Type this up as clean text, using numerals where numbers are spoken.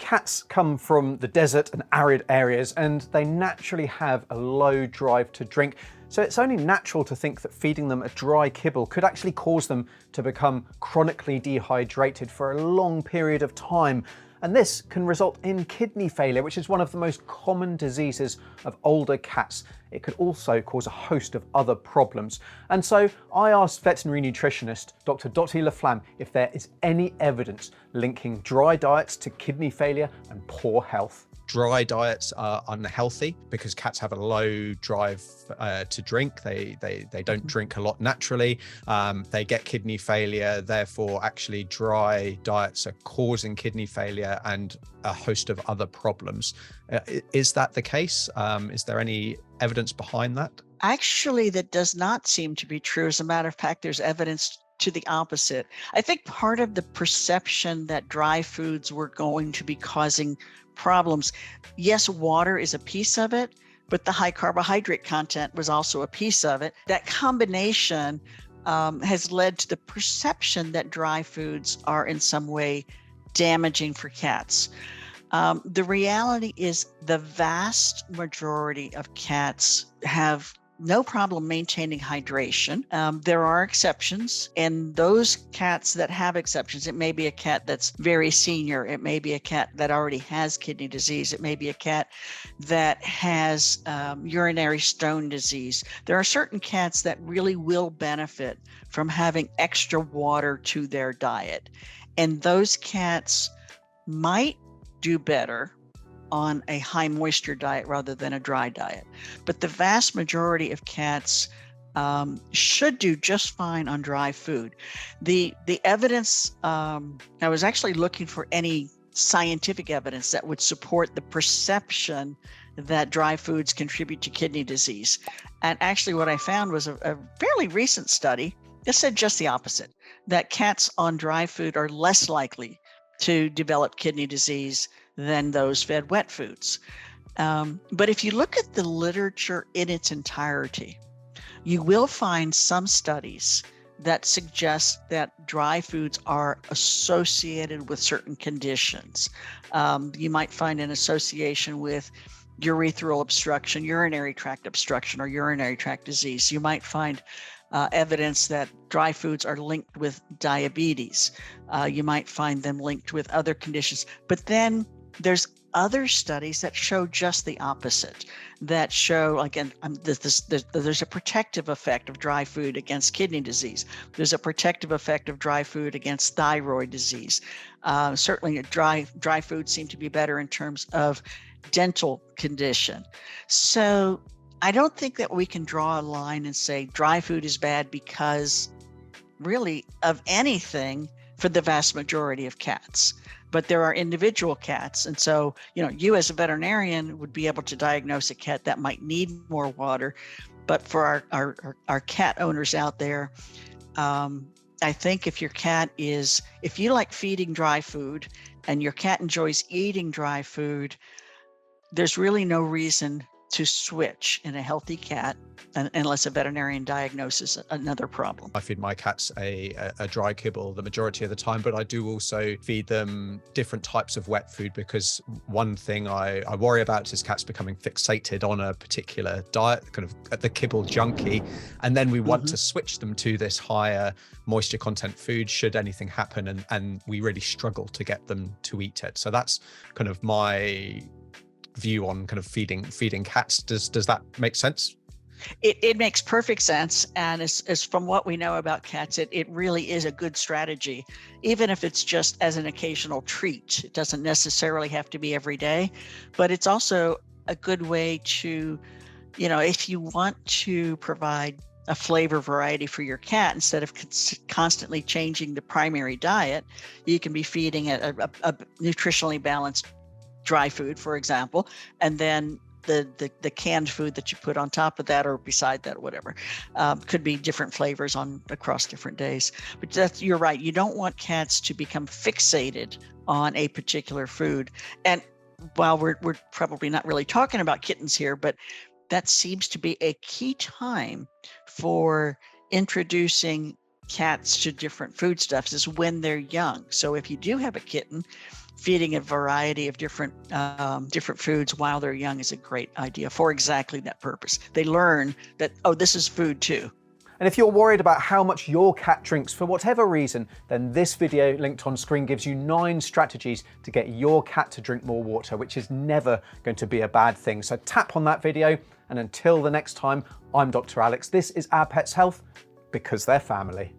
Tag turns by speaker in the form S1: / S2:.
S1: Cats come from the desert and arid areas, and they naturally have a low drive to drink. So it's only natural to think that feeding them a dry kibble could actually cause them to become chronically dehydrated for a long period of time. And this can result in kidney failure, which is one of the most common diseases of older cats. It could also cause a host of other problems. And so I asked veterinary nutritionist Dr. Dottie LaFlamme if there is any evidence linking dry diets to kidney failure and poor health.
S2: Dry diets are unhealthy because cats have a low drive to drink. They don't drink a lot naturally. They get kidney failure. Therefore, actually, dry diets are causing kidney failure and a host of other problems. Is that the case? Is there any evidence behind that?
S3: Actually, that does not seem to be true. As a matter of fact, there's evidence to the opposite. I think part of the perception that dry foods were going to be causing problems, yes, water is a piece of it, but the high carbohydrate content was also a piece of it. That combination has led to the perception that dry foods are in some way damaging for cats. The reality is the vast majority of cats have no problem maintaining hydration. There are exceptions, and those cats that have exceptions, it may be a cat that's very senior, it may be a cat that already has kidney disease, it may be a cat that has urinary stone disease. There are certain cats that really will benefit from having extra water to their diet, and those cats might do better on a high moisture diet rather than a dry diet. But the vast majority of cats should do just fine on dry food. The evidence, I was actually looking for any scientific evidence that would support the perception that dry foods contribute to kidney disease. And actually what I found was a fairly recent study that said just the opposite, that cats on dry food are less likely to develop kidney disease than those fed wet foods. But if you look at the literature in its entirety, you will find some studies that suggest that dry foods are associated with certain conditions. You might find an association with urethral obstruction, urinary tract obstruction, or urinary tract disease. You might find evidence that dry foods are linked with diabetes. You might find them linked with other conditions. But then there's other studies that show just the opposite, that show, again, there's a protective effect of dry food against kidney disease. There's a protective effect of dry food against thyroid disease. Certainly dry foods seem to be better in terms of dental condition. So I don't think that we can draw a line and say dry food is bad because really of anything for the vast majority of cats. But there are individual cats. And so, you as a veterinarian would be able to diagnose a cat that might need more water. But for our cat owners out there, I think if you like feeding dry food and your cat enjoys eating dry food, there's really no reason to switch in a healthy cat unless a veterinarian diagnoses another problem.
S2: I feed my cats a dry kibble the majority of the time, but I do also feed them different types of wet food because one thing I worry about is cats becoming fixated on a particular diet, kind of the kibble junkie, and then we want to switch them to this higher moisture content food should anything happen, and we really struggle to get them to eat it. So that's kind of my view on kind of feeding cats. Does that make sense?
S3: It makes perfect sense. And as from what we know about cats, it really is a good strategy, even if it's just as an occasional treat. It doesn't necessarily have to be every day, but it's also a good way to, if you want to provide a flavor variety for your cat, instead of constantly changing the primary diet, you can be feeding it a nutritionally balanced dry food, for example, and then the canned food that you put on top of that or beside that, or whatever, could be different flavors across different days. But you're right. You don't want cats to become fixated on a particular food. And while we're probably not really talking about kittens here, but that seems to be a key time for introducing cats to different foodstuffs is when they're young. So if you do have a kitten, feeding a variety of different foods while they're young is a great idea for exactly that purpose. They learn that, oh, this is food too.
S1: And if you're worried about how much your cat drinks for whatever reason, then this video linked on screen gives you 9 strategies to get your cat to drink more water, which is never going to be a bad thing. So tap on that video, and until the next time, I'm Dr. Alex. This is Our Pets Health, because they're family.